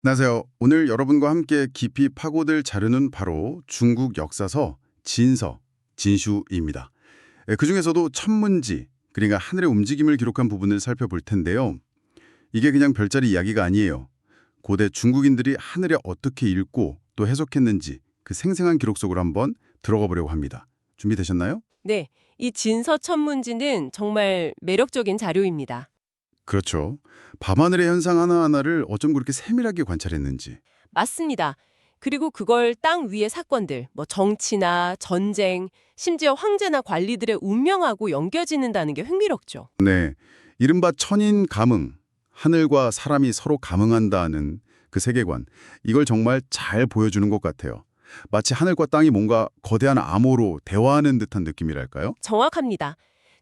안녕하세요. 오늘 여러분과 함께 깊이 파고들 자료는 바로 중국 역사서 진서, 진슈입니다. 그중에서도 천문지, 그러니까 하늘의 움직임을 기록한 부분을 살펴볼 텐데요. 이게 그냥 별자리 이야기가 아니에요. 고대 중국인들이 하늘에 어떻게 읽고 또 해석했는지 그 생생한 기록 속으로 한번 들어가 보려고 합니다. 준비되셨나요? 네, 이 진서천문지는 정말 매력적인 자료입니다. 그렇죠. 밤하늘의 현상 하나하나를 어쩜 그렇게 세밀하게 관찰했는지. 맞습니다. 그리고 그걸 땅 위의 사건들, 뭐 정치나 전쟁, 심지어 황제나 관리들의 운명하고 연결짓는다는 게 흥미롭죠. 네, 이른바 천인 감응, 하늘과 사람이 서로 감응한다는 그 세계관, 이걸 정말 잘 보여주는 것 같아요. 마치 하늘과 땅이 뭔가 거대한 암호로 대화하는 듯한 느낌이랄까요? 정확합니다.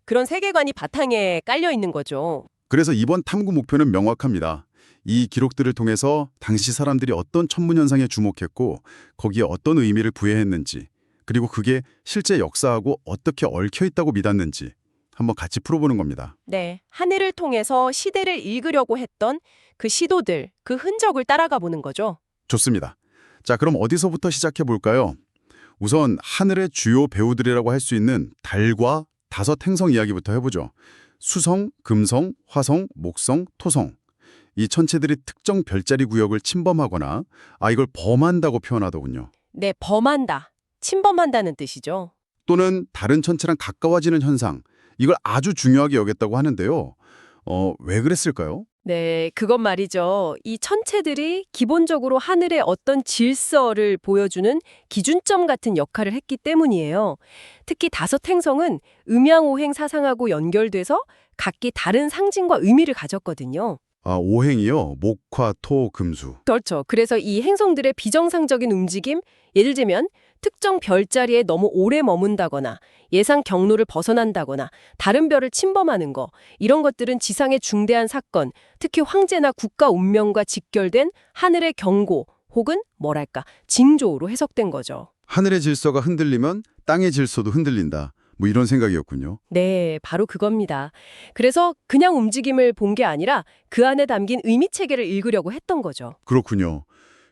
그런 세계관이 바탕에 깔려 있는 거죠. 그래서 이번 탐구 목표는 명확합니다. 이 기록들을 통해서 당시 사람들이 어떤 천문현상에 주목했고 거기에 어떤 의미를 부여했는지, 그리고 그게 실제 역사하고 어떻게 얽혀 있다고 믿었는지 한번 같이 풀어보는 겁니다. 네, 하늘을 통해서 시대를 읽으려고 했던 그 시도들, 그 흔적을 따라가 보는 거죠. 좋습니다. 자, 그럼 어디서부터 시작해 볼까요? 우선 하늘의 주요 배우들이라고 할 수 있는 달과 다섯 행성 이야기부터 해보죠. 수성, 금성, 화성, 목성, 토성. 이 천체들이 특정 별자리 구역을 침범하거나 이걸 범한다고 표현하더군요. 네, 범한다, 침범한다는 뜻이죠. 또는 다른 천체랑 가까워지는 현상. 이걸 아주 중요하게 여겼다고 하는데요. 왜 그랬을까요? 네, 그건 말이죠. 이 천체들이 기본적으로 하늘의 어떤 질서를 보여주는 기준점 같은 역할을 했기 때문이에요. 특히 다섯 행성은 음양오행 사상하고 연결돼서 각기 다른 상징과 의미를 가졌거든요. 오행이요. 목, 화, 토, 금수. 그렇죠. 그래서 이 행성들의 비정상적인 움직임, 예를 들면 특정 별자리에 너무 오래 머문다거나 예상 경로를 벗어난다거나 다른 별을 침범하는 거, 이런 것들은 지상의 중대한 사건, 특히 황제나 국가 운명과 직결된 하늘의 경고 혹은 뭐랄까 징조로 해석된 거죠. 하늘의 질서가 흔들리면 땅의 질서도 흔들린다. 뭐 이런 생각이었군요. 네, 바로 그겁니다. 그래서 그냥 움직임을 본 게 아니라 그 안에 담긴 의미체계를 읽으려고 했던 거죠. 그렇군요.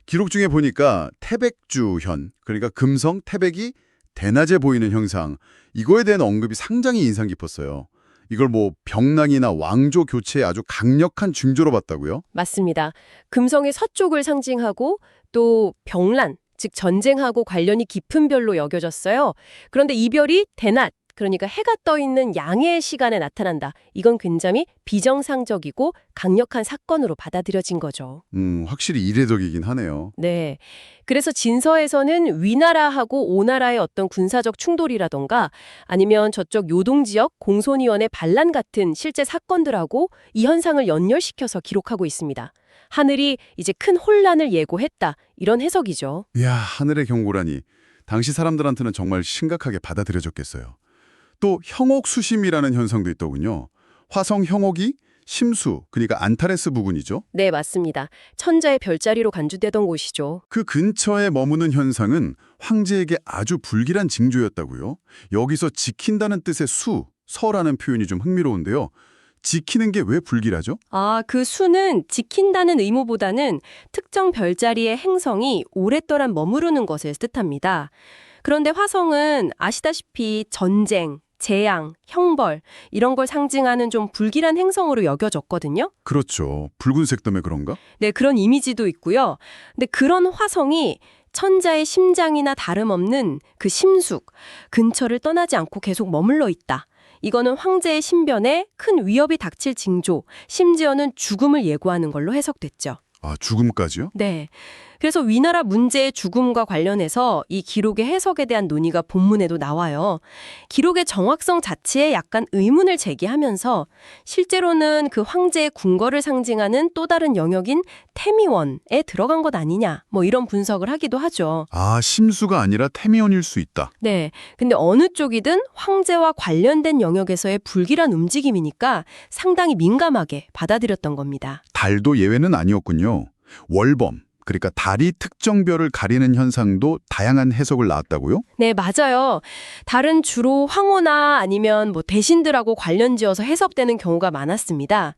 기록 중에 보니까 태백주현, 그러니까 금성, 태백이 대낮에 보이는 형상, 이거에 대한 언급이 상당히 인상 깊었어요. 이걸 뭐 병랑이나 왕조 교체의 아주 강력한 징조로 봤다고요? 맞습니다. 금성의 서쪽을 상징하고 또 병란, 즉 전쟁하고 관련이 깊은 별로 여겨졌어요. 그런데 이 별이 대낮, 그러니까 해가 떠 있는 양의 시간에 나타난다. 이건 굉장히 비정상적이고 강력한 사건으로 받아들여진 거죠. 확실히 이례적이긴 하네요. 네. 그래서 진서에서는 위나라하고 오나라의 어떤 군사적 충돌이라던가 아니면 저쪽 요동 지역 공손위원의 반란 같은 실제 사건들하고 이 현상을 연결시켜서 기록하고 있습니다. 하늘이 이제 큰 혼란을 예고했다. 이런 해석이죠. 이야, 하늘의 경고라니. 당시 사람들한테는 정말 심각하게 받아들여졌겠어요. 또 형옥수심이라는 현상도 있더군요. 화성 형옥이 심수, 그러니까 안타레스 부근이죠. 네, 맞습니다. 천자의 별자리로 간주되던 곳이죠. 그 근처에 머무는 현상은 황제에게 아주 불길한 징조였다고요. 여기서 지킨다는 뜻의 수, 서라는 표현이 좀 흥미로운데요. 지키는 게 왜 불길하죠? 그 수는 지킨다는 의무보다는 특정 별자리의 행성이 오랫동안 머무르는 것을 뜻합니다. 그런데 화성은 아시다시피 전쟁, 재앙, 형벌 이런 걸 상징하는 좀 불길한 행성으로 여겨졌거든요. 그렇죠. 붉은색 때문에 그런가? 네, 그런 이미지도 있고요. 근데 그런 화성이 천자의 심장이나 다름없는 그 심숙, 근처를 떠나지 않고 계속 머물러 있다. 이거는 황제의 신변에 큰 위협이 닥칠 징조, 심지어는 죽음을 예고하는 걸로 해석됐죠. 죽음까지요? 네. 그래서 위나라 문제의 죽음과 관련해서 이 기록의 해석에 대한 논의가 본문에도 나와요. 기록의 정확성 자체에 약간 의문을 제기하면서 실제로는 그 황제의 궁궐을 상징하는 또 다른 영역인 태미원에 들어간 것 아니냐, 뭐 이런 분석을 하기도 하죠. 심수가 아니라 태미원일 수 있다. 네. 근데 어느 쪽이든 황제와 관련된 영역에서의 불길한 움직임이니까 상당히 민감하게 받아들였던 겁니다. 달도 예외는 아니었군요. 월범, 그러니까 달이 특정 별을 가리는 현상도 다양한 해석을 낳았다고요? 네, 맞아요. 달은 주로 황호나 아니면 뭐 대신들하고 관련지어서 해석되는 경우가 많았습니다.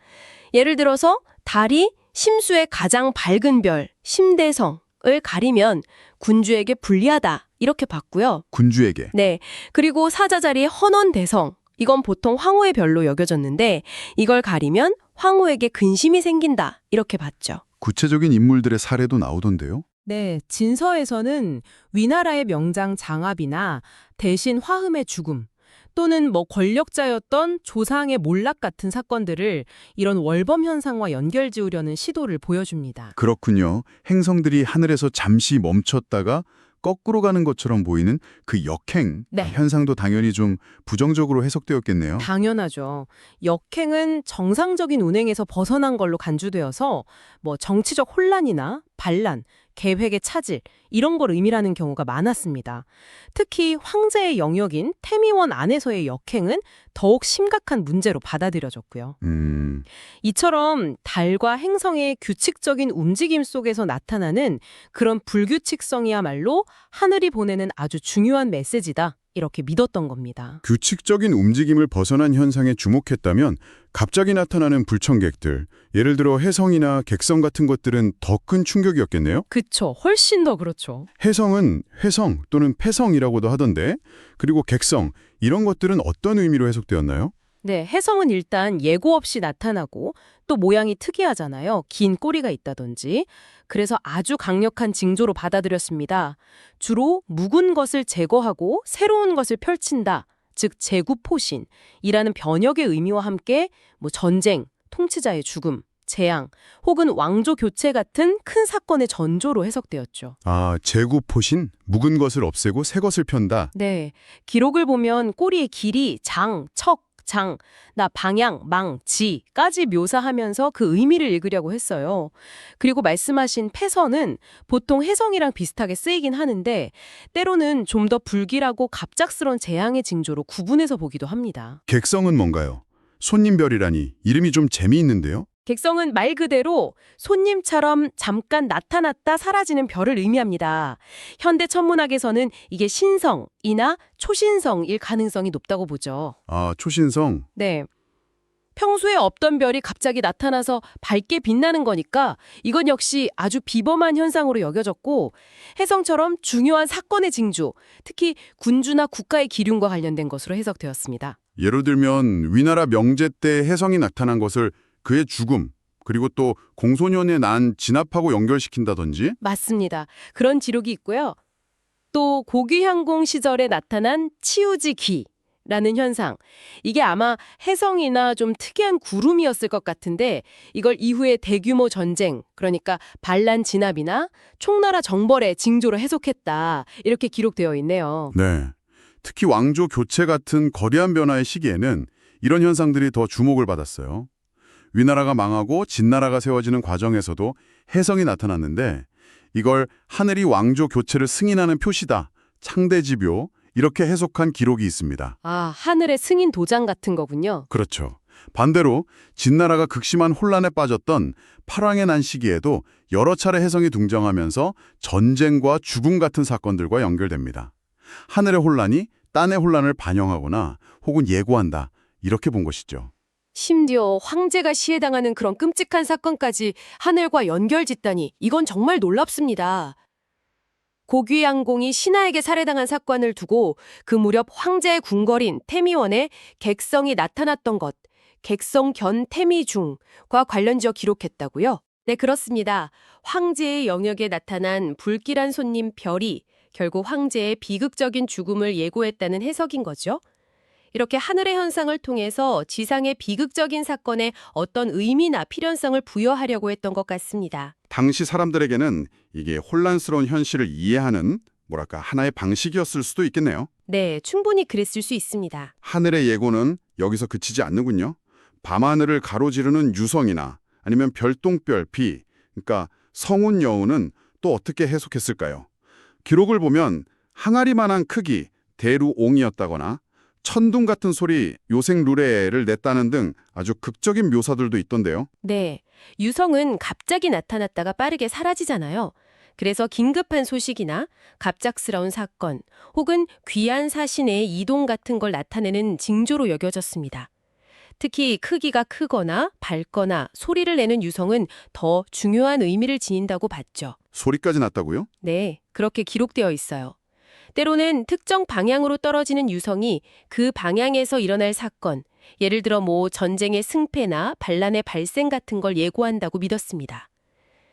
예를 들어서 달이 심수의 가장 밝은 별, 심대성을 가리면 군주에게 불리하다 이렇게 봤고요. 군주에게. 네. 그리고 사자 자리에 헌원대성. 이건 보통 황후의 별로 여겨졌는데 이걸 가리면 황후에게 근심이 생긴다 이렇게 봤죠. 구체적인 인물들의 사례도 나오던데요. 네, 진서에서는 위나라의 명장 장압이나 대신 화흠의 죽음 또는 권력자였던 조상의 몰락 같은 사건들을 이런 월범 현상과 연결지으려는 시도를 보여줍니다. 그렇군요. 행성들이 하늘에서 잠시 멈췄다가 거꾸로 가는 것처럼 보이는 그 역행 네. 현상도 당연히 좀 부정적으로 해석되었겠네요. 당연하죠. 역행은 정상적인 운행에서 벗어난 걸로 간주되어서 정치적 혼란이나 반란, 계획의 차질 이런 걸 의미하는 경우가 많았습니다. 특히 황제의 영역인 태미원 안에서의 역행은 더욱 심각한 문제로 받아들여졌고요. 이처럼 달과 행성의 규칙적인 움직임 속에서 나타나는 그런 불규칙성이야말로 하늘이 보내는 아주 중요한 메시지다. 이렇게 믿었던 겁니다. 규칙적인 움직임을 벗어난 현상에 주목했다면 갑자기 나타나는 불청객들, 예를 들어 혜성이나 객성 같은 것들은 더 큰 충격이었겠네요. 그쵸. 훨씬 더 그렇죠. 혜성은 회성 또는 패성이라고도 하던데, 그리고 객성, 이런 것들은 어떤 의미로 해석되었나요? 네, 혜성은 일단 예고 없이 나타나고 또 모양이 특이하잖아요. 긴 꼬리가 있다든지. 그래서 아주 강력한 징조로 받아들였습니다. 주로 묵은 것을 제거하고 새로운 것을 펼친다. 즉 제구포신이라는 번역의 의미와 함께 전쟁, 통치자의 죽음, 재앙 혹은 왕조 교체 같은 큰 사건의 전조로 해석되었죠. 아, 제구포신? 묵은 것을 없애고 새 것을 편다. 네, 기록을 보면 꼬리의 길이 장, 척, 장, 나 방향, 망, 지까지 묘사하면서 그 의미를 읽으려고 했어요. 그리고 말씀하신 패선은 보통 혜성이랑 비슷하게 쓰이긴 하는데 때로는 좀 더 불길하고 갑작스런 재앙의 징조로 구분해서 보기도 합니다. 객성은 뭔가요? 손님별이라니 이름이 좀 재미있는데요? 객성은 말 그대로 손님처럼 잠깐 나타났다 사라지는 별을 의미합니다. 현대 천문학에서는 이게 신성이나 초신성일 가능성이 높다고 보죠. 아, 초신성. 네. 평소에 없던 별이 갑자기 나타나서 밝게 빛나는 거니까 이건 역시 아주 비범한 현상으로 여겨졌고 혜성처럼 중요한 사건의 징조, 특히 군주나 국가의 기륭과 관련된 것으로 해석되었습니다. 예를 들면 위나라 명제 때 혜성이 나타난 것을 그의 죽음, 그리고 또 공소년에 난 진압하고 연결시킨다든지. 맞습니다. 그런 지록이 있고요. 또 고귀향공 시절에 나타난 치우지귀라는 현상. 이게 아마 혜성이나 좀 특이한 구름이었을 것 같은데 이걸 이후에 대규모 전쟁, 그러니까 반란 진압이나 총나라 정벌의 징조로 해석했다. 이렇게 기록되어 있네요. 네. 특히 왕조 교체 같은 거대한 변화의 시기에는 이런 현상들이 더 주목을 받았어요. 위나라가 망하고 진나라가 세워지는 과정에서도 혜성이 나타났는데 이걸 하늘이 왕조 교체를 승인하는 표시다, 창대지묘, 이렇게 해석한 기록이 있습니다. 아, 하늘의 승인 도장 같은 거군요. 그렇죠. 반대로 진나라가 극심한 혼란에 빠졌던 팔왕의 난 시기에도 여러 차례 혜성이 등장하면서 전쟁과 죽음 같은 사건들과 연결됩니다. 하늘의 혼란이 땅의 혼란을 반영하거나 혹은 예고한다, 이렇게 본 것이죠. 심지어 황제가 시해당하는 그런 끔찍한 사건까지 하늘과 연결짓다니 이건 정말 놀랍습니다. 고귀양공이 신하에게 살해당한 사건을 두고 그 무렵 황제의 궁궐인 태미원에 객성이 나타났던 것, 객성견 태미중과 관련지어 기록했다고요? 네, 그렇습니다. 황제의 영역에 나타난 불길한 손님 별이 결국 황제의 비극적인 죽음을 예고했다는 해석인 거죠. 이렇게 하늘의 현상을 통해서 지상의 비극적인 사건에 어떤 의미나 필연성을 부여하려고 했던 것 같습니다. 당시 사람들에게는 이게 혼란스러운 현실을 이해하는 하나의 방식이었을 수도 있겠네요. 네, 충분히 그랬을 수 있습니다. 하늘의 예고는 여기서 그치지 않는군요. 밤하늘을 가로지르는 유성이나 아니면 별똥별, 비, 그러니까 성운 여우는 또 어떻게 해석했을까요? 기록을 보면 항아리만한 크기, 대루옹이었다거나 천둥 같은 소리, 요생 루레를 냈다는 등 아주 극적인 묘사들도 있던데요. 네, 유성은 갑자기 나타났다가 빠르게 사라지잖아요. 그래서 긴급한 소식이나 갑작스러운 사건 혹은 귀한 사신의 이동 같은 걸 나타내는 징조로 여겨졌습니다. 특히 크기가 크거나 밝거나 소리를 내는 유성은 더 중요한 의미를 지닌다고 봤죠. 소리까지 났다고요? 네, 그렇게 기록되어 있어요. 때로는 특정 방향으로 떨어지는 유성이 그 방향에서 일어날 사건, 예를 들어 전쟁의 승패나 반란의 발생 같은 걸 예고한다고 믿었습니다.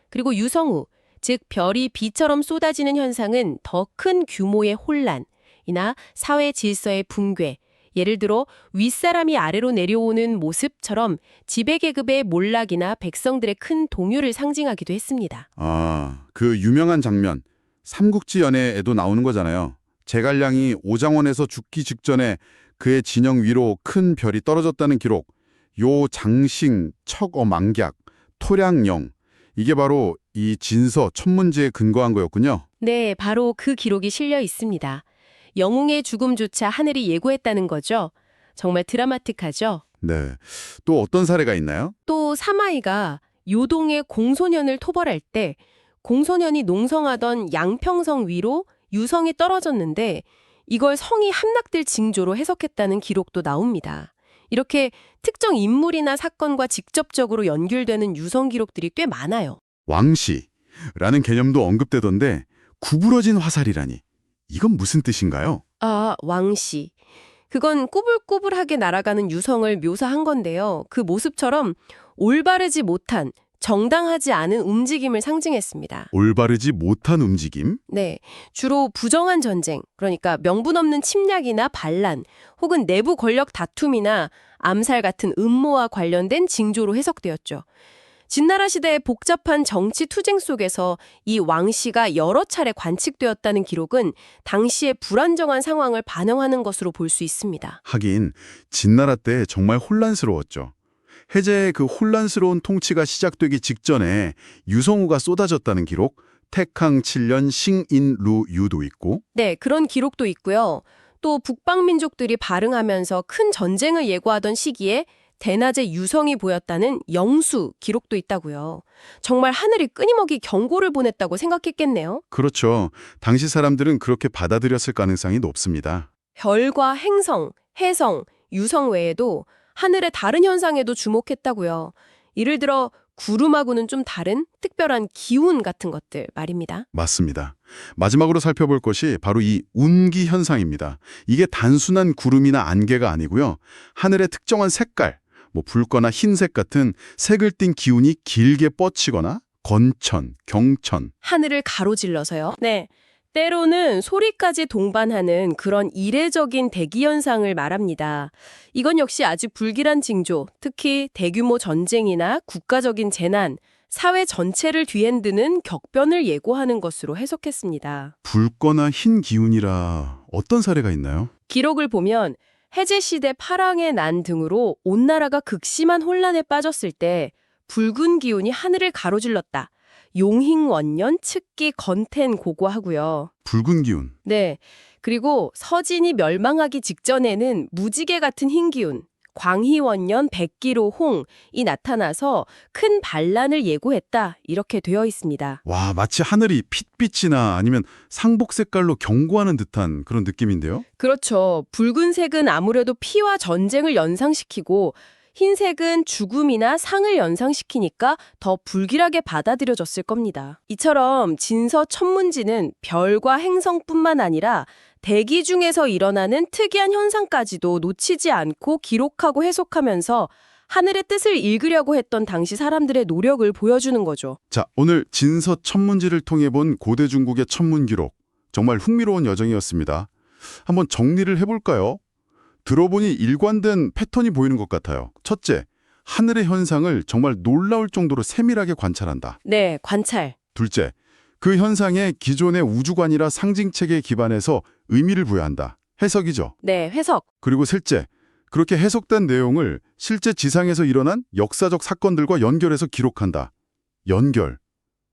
그리고 유성우, 즉 별이 비처럼 쏟아지는 현상은 더 큰 규모의 혼란이나 사회 질서의 붕괴, 예를 들어 윗사람이 아래로 내려오는 모습처럼 지배계급의 몰락이나 백성들의 큰 동요를 상징하기도 했습니다. 아, 그 유명한 장면, 삼국지 연애에도 나오는 거잖아요. 제갈량이 오장원에서 죽기 직전에 그의 진영 위로 큰 별이 떨어졌다는 기록, 요 장싱, 척어망약, 토량영, 이게 바로 이 진서 천문지에 근거한 거였군요. 네, 바로 그 기록이 실려 있습니다. 영웅의 죽음조차 하늘이 예고했다는 거죠. 정말 드라마틱하죠? 네. 또 어떤 사례가 있나요? 또 사마이가 요동의 공소년을 토벌할 때 공소년이 농성하던 양평성 위로 유성이 떨어졌는데 이걸 성이 함락될 징조로 해석했다는 기록도 나옵니다. 이렇게 특정 인물이나 사건과 직접적으로 연결되는 유성 기록들이 꽤 많아요. 왕시라는 개념도 언급되던데 구부러진 화살이라니. 이건 무슨 뜻인가요? 아, 왕시. 그건 꾸불꾸불하게 날아가는 유성을 묘사한 건데요. 그 모습처럼 올바르지 못한, 정당하지 않은 움직임을 상징했습니다. 올바르지 못한 움직임? 네, 주로 부정한 전쟁, 그러니까 명분 없는 침략이나 반란, 혹은 내부 권력 다툼이나 암살 같은 음모와 관련된 징조로 해석되었죠. 진나라 시대의 복잡한 정치 투쟁 속에서 이 왕씨가 여러 차례 관측되었다는 기록은 당시의 불안정한 상황을 반영하는 것으로 볼 수 있습니다. 하긴 진나라 때 정말 혼란스러웠죠. 해제의 그 혼란스러운 통치가 시작되기 직전에 유성우가 쏟아졌다는 기록, 태캉 7년 싱인루유도 있고. 네, 그런 기록도 있고요. 또 북방민족들이 발흥하면서 큰 전쟁을 예고하던 시기에 대낮에 유성이 보였다는 영수 기록도 있다고요. 정말 하늘이 끊임없이 경고를 보냈다고 생각했겠네요. 그렇죠. 당시 사람들은 그렇게 받아들였을 가능성이 높습니다. 별과 행성, 해성, 유성 외에도 하늘의 다른 현상에도 주목했다고요. 예를 들어 구름하고는 좀 다른 특별한 기운 같은 것들 말입니다. 맞습니다. 마지막으로 살펴볼 것이 바로 이 운기 현상입니다. 이게 단순한 구름이나 안개가 아니고요. 하늘의 특정한 색깔, 붉거나 흰색 같은 색을 띤 기운이 길게 뻗치거나 건천, 경천. 하늘을 가로질러서요. 네. 때로는 소리까지 동반하는 그런 이례적인 대기 현상을 말합니다. 이건 역시 아직 불길한 징조, 특히 대규모 전쟁이나 국가적인 재난, 사회 전체를 뒤흔드는 격변을 예고하는 것으로 해석했습니다. 붉거나 흰 기운이라 어떤 사례가 있나요? 기록을 보면 해제시대 파랑의 난 등으로 온 나라가 극심한 혼란에 빠졌을 때 붉은 기운이 하늘을 가로질렀다. 용hin원년, 측기, 건텐 고고하고요. 붉은 기운. 네, 그리고 서진이 멸망하기 직전에는 무지개 같은 흰 기운, 광희원년, 백기로 홍이 나타나서 큰 반란을 예고했다. 이렇게 되어 있습니다. 와, 마치 하늘이 핏빛이나 아니면 상복 색깔로 경고하는 듯한 그런 느낌인데요? 그렇죠. 붉은색은 아무래도 피와 전쟁을 연상시키고 흰색은 죽음이나 상을 연상시키니까 더 불길하게 받아들여졌을 겁니다. 이처럼 진서 천문지는 별과 행성뿐만 아니라 대기 중에서 일어나는 특이한 현상까지도 놓치지 않고 기록하고 해석하면서 하늘의 뜻을 읽으려고 했던 당시 사람들의 노력을 보여주는 거죠. 자, 오늘 진서 천문지를 통해 본 고대 중국의 천문 기록. 정말 흥미로운 여정이었습니다. 한번 정리를 해볼까요? 들어보니 일관된 패턴이 보이는 것 같아요. 첫째, 하늘의 현상을 정말 놀라울 정도로 세밀하게 관찰한다. 네, 관찰. 둘째, 그 현상에 기존의 우주관이라 상징책에 기반해서 의미를 부여한다. 해석이죠. 네, 해석. 그리고 셋째, 그렇게 해석된 내용을 실제 지상에서 일어난 역사적 사건들과 연결해서 기록한다. 연결.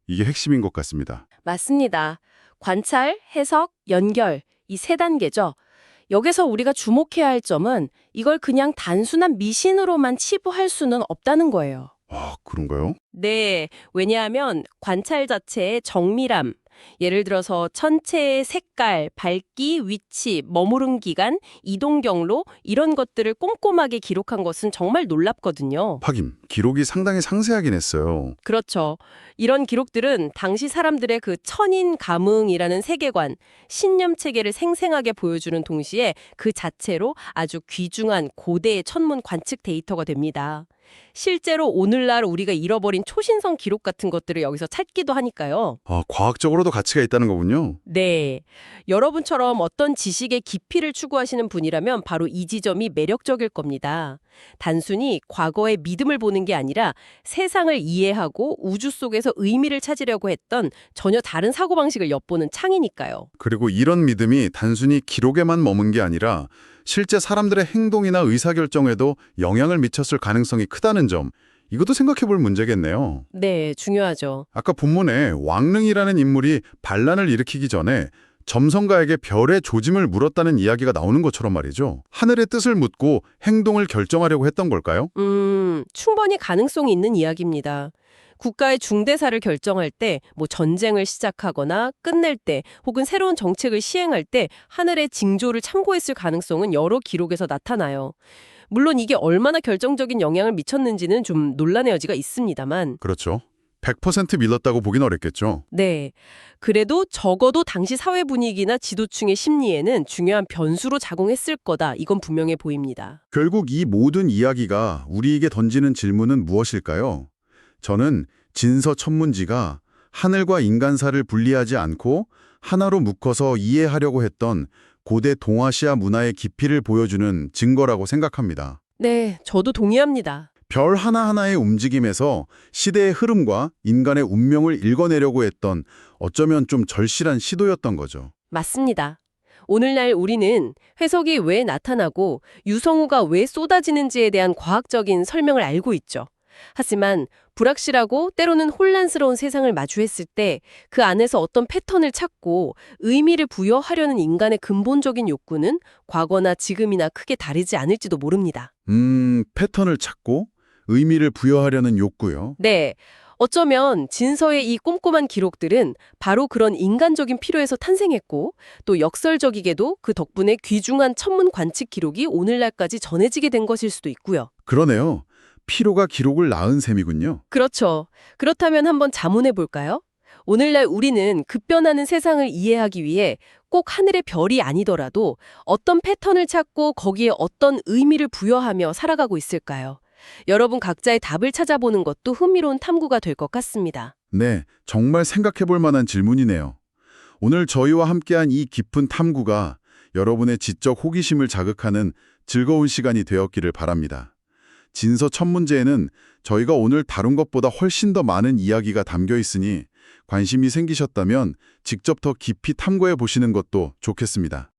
이게 핵심인 것 같습니다. 맞습니다. 관찰, 해석, 연결. 이 세 단계죠. 여기서 우리가 주목해야 할 점은 이걸 그냥 단순한 미신으로만 치부할 수는 없다는 거예요. 아, 그런가요? 네, 왜냐하면 관찰 자체의 정밀함, 예를 들어서 천체의 색깔, 밝기, 위치, 머무른 기간, 이동 경로 이런 것들을 꼼꼼하게 기록한 것은 정말 놀랍거든요. 하긴 기록이 상당히 상세하긴 했어요. 그렇죠. 이런 기록들은 당시 사람들의 그 천인 감흥이라는 세계관, 신념 체계를 생생하게 보여주는 동시에 그 자체로 아주 귀중한 고대의 천문 관측 데이터가 됩니다. 실제로 오늘날 우리가 잃어버린 초신성 기록 같은 것들을 여기서 찾기도 하니까요. 아, 과학적으로도 가치가 있다는 거군요. 네. 여러분처럼 어떤 지식의 깊이를 추구하시는 분이라면 바로 이 지점이 매력적일 겁니다. 단순히 과거의 믿음을 보는 게 아니라 세상을 이해하고 우주 속에서 의미를 찾으려고 했던 전혀 다른 사고방식을 엿보는 창이니까요. 그리고 이런 믿음이 단순히 기록에만 머문 게 아니라 실제 사람들의 행동이나 의사결정에도 영향을 미쳤을 가능성이 크다는 점, 이것도 생각해 볼 문제겠네요. 네, 중요하죠. 아까 본문에 왕릉이라는 인물이 반란을 일으키기 전에 점성가에게 별의 조짐을 물었다는 이야기가 나오는 것처럼 말이죠. 하늘의 뜻을 묻고 행동을 결정하려고 했던 걸까요? 충분히 가능성이 있는 이야기입니다. 국가의 중대사를 결정할 때, 전쟁을 시작하거나 끝낼 때, 혹은 새로운 정책을 시행할 때 하늘의 징조를 참고했을 가능성은 여러 기록에서 나타나요. 물론 이게 얼마나 결정적인 영향을 미쳤는지는 좀 논란의 여지가 있습니다만. 그렇죠. 100% 믿었다고 보긴 어렵겠죠. 네. 그래도 적어도 당시 사회 분위기나 지도층의 심리에는 중요한 변수로 작용했을 거다. 이건 분명해 보입니다. 결국 이 모든 이야기가 우리에게 던지는 질문은 무엇일까요? 저는 진서 천문지가 하늘과 인간사를 분리하지 않고 하나로 묶어서 이해하려고 했던 고대 동아시아 문화의 깊이를 보여주는 증거라고 생각합니다. 네, 저도 동의합니다. 별 하나하나의 움직임에서 시대의 흐름과 인간의 운명을 읽어내려고 했던 어쩌면 좀 절실한 시도였던 거죠. 맞습니다. 오늘날 우리는 회석이 왜 나타나고 유성우가 왜 쏟아지는지에 대한 과학적인 설명을 알고 있죠. 하지만 불확실하고 때로는 혼란스러운 세상을 마주했을 때 그 안에서 어떤 패턴을 찾고 의미를 부여하려는 인간의 근본적인 욕구는 과거나 지금이나 크게 다르지 않을지도 모릅니다. 패턴을 찾고 의미를 부여하려는 욕구요. 네. 어쩌면 진서의 이 꼼꼼한 기록들은 바로 그런 인간적인 필요에서 탄생했고 또 역설적이게도 그 덕분에 귀중한 천문 관측 기록이 오늘날까지 전해지게 된 것일 수도 있고요. 그러네요. 피로가 기록을 낳은 셈이군요. 그렇죠. 그렇다면 한번 자문해 볼까요? 오늘날 우리는 급변하는 세상을 이해하기 위해 꼭 하늘의 별이 아니더라도 어떤 패턴을 찾고 거기에 어떤 의미를 부여하며 살아가고 있을까요? 여러분 각자의 답을 찾아보는 것도 흥미로운 탐구가 될 것 같습니다. 네, 정말 생각해 볼 만한 질문이네요. 오늘 저희와 함께한 이 깊은 탐구가 여러분의 지적 호기심을 자극하는 즐거운 시간이 되었기를 바랍니다. 진서 천문제에는 저희가 오늘 다룬 것보다 훨씬 더 많은 이야기가 담겨 있으니 관심이 생기셨다면 직접 더 깊이 탐구해 보시는 것도 좋겠습니다.